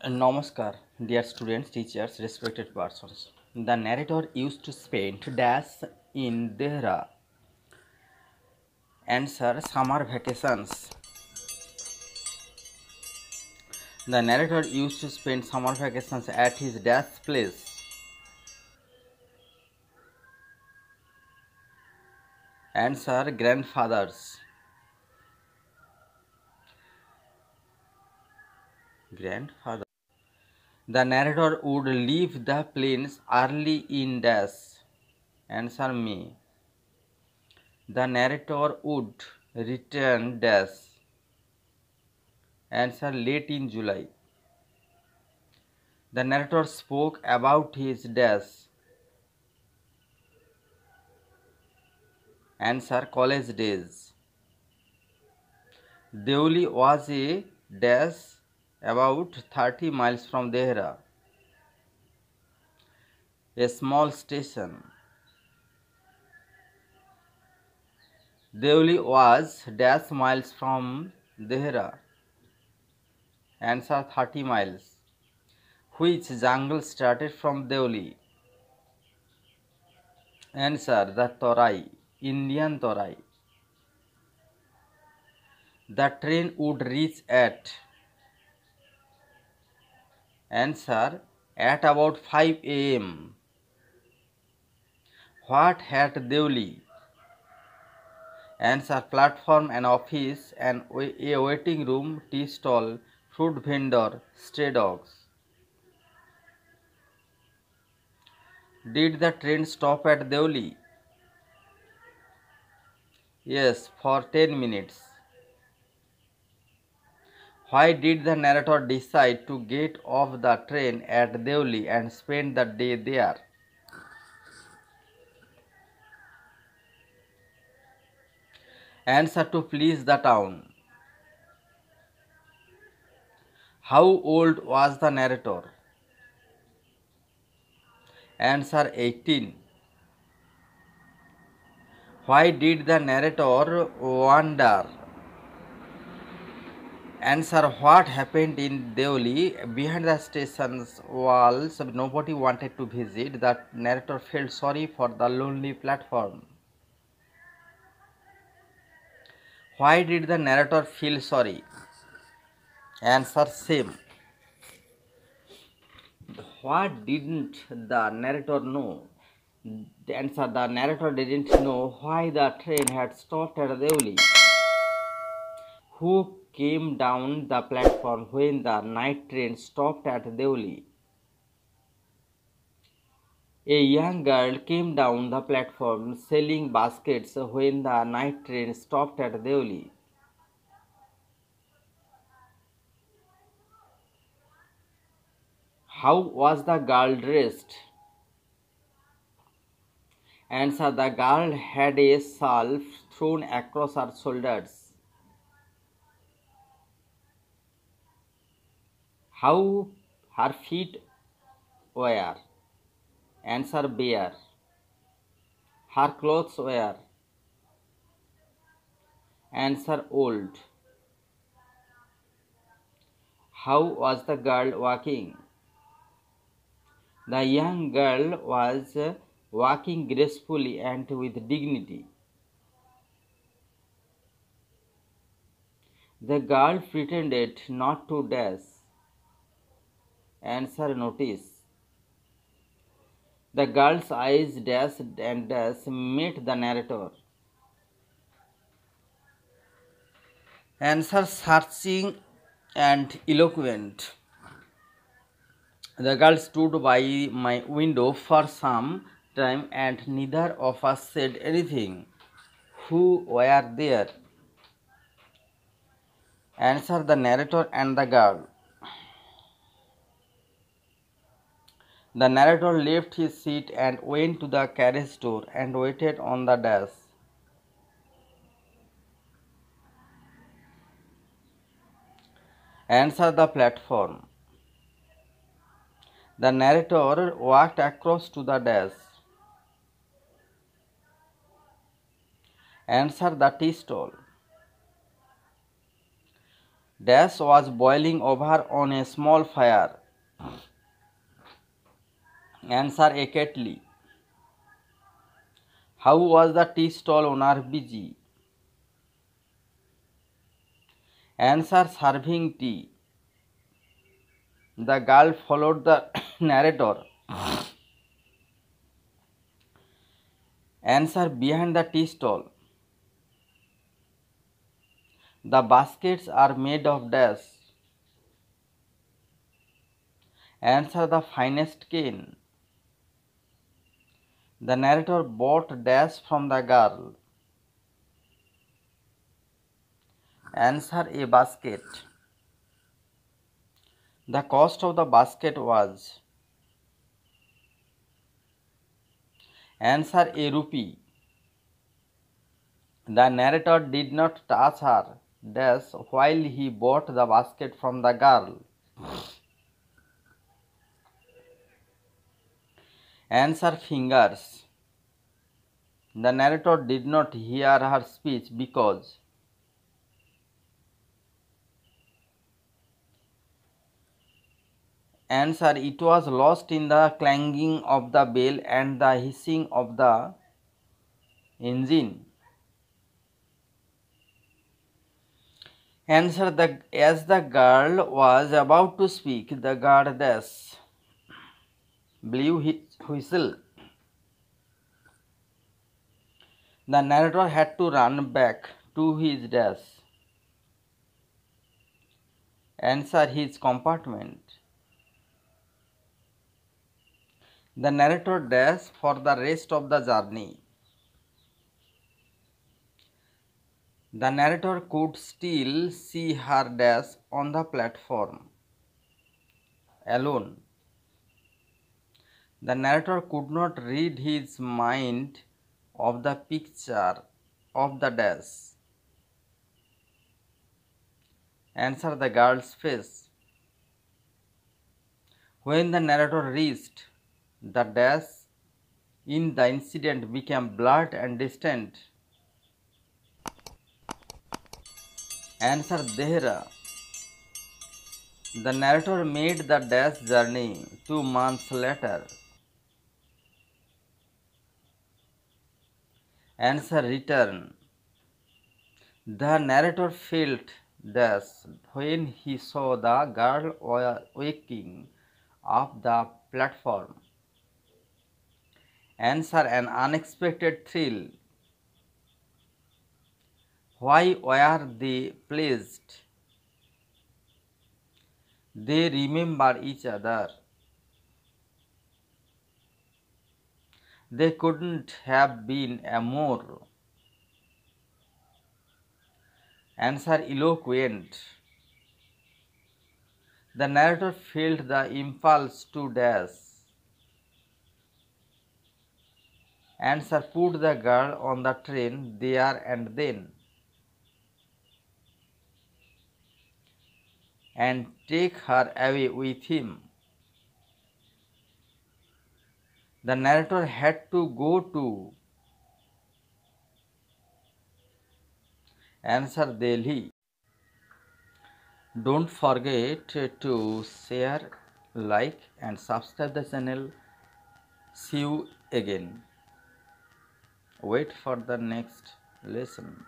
Namaskar, dear students, teachers, respected persons. The narrator used to spend days in Dehra. Answer: summer vacations. The narrator used to spend summer vacations at his dad's place. Answer: grandfather's. Grandfather. The narrator would leave the plains early in dash. Answer: May. The narrator would return dash. Answer: late in July. The narrator spoke about his dash. Answer: college days. Deoli was a dash about 30 miles from Dehra, a small station. Deoli was dash miles from Dehra. Answer: 30 miles. Which jungle started from Deoli? Answer: the Torai, Indian Torai. The train would reach at. Answer: at about 5 a.m. What had Deoli? Answer: platform, an office, a waiting room, tea stall, fruit vendor, stray dogs. Did the train stop at Deoli? Yes, for 10 minutes. Why did the narrator decide to get off the train at Deoli and spend the day there? Answer: to please the town. How old was the narrator? Answer: 18. Why did the narrator wander? Answer: what happened in Deoli? Behind the station's walls, nobody wanted to visit. The narrator felt sorry for the lonely platform. Why did the narrator feel sorry? Answer: same. What didn't the narrator know? Answer: the narrator didn't know why the train had stopped at Deoli. Who came down the platform when the night train stopped at Deoli? A young girl came down the platform selling baskets when the night train stopped at Deoli. How was the girl dressed? Answer: the girl had a shawl thrown across her shoulders. How her feet were? Answer: bare. Her clothes were? Answer: old. How was the girl walking? The young girl was walking gracefully and with dignity. The girl pretended not to dash. Answer: notice. The girl's eyes dashed and dashed met the narrator. Answer: searching and eloquent. The girl stood by my window for some time and neither of us said anything. Who were there? Answer: the narrator and the girl. The narrator left his seat and went to the carriage door and waited on the dash. Answer: the platform. The narrator walked across to the dash. Answer: the tea stall. Dash was boiling over on a small fire. Answer accurately. How was the tea stall owner busy? Answer serving tea. The girl followed the narrator. Answer behind the tea stall. The baskets are made of dash. Answer the finest cane. The narrator bought dash from the girl. Answer a basket. The cost of the basket was. Answer a rupee. The narrator did not touch her dash while he bought the basket from the girl. Answer fingers. The narrator did not hear her speech because. Answer it was lost in the clanging of the bell and the hissing of the engine. Answer as the girl was about to speak, the guardess blew his whistle. The narrator had to run back to his desk. Answer his compartment. The narrator dashed for the rest of the journey. The narrator could still see her dash on the platform alone. The narrator could not read his mind of the picture of the dash. Answer the girl's face. When the narrator reached the dash in the incident became blurred and distant. Answer Dehra. The narrator made the dash journey 2 months later. Answer return. The narrator felt dash when he saw the girl waking up the platform. Answer an unexpected thrill. Why were they pleased? They remember each other. They couldn't have been a more. Answer eloquent. The narrator felt the impulse to dash. Answer put the girl on the train there and then and take her away with him. The narrator had to go to. Answer Delhi. Don't forget to share, like and subscribe the channel. See you again. Wait for the next lesson.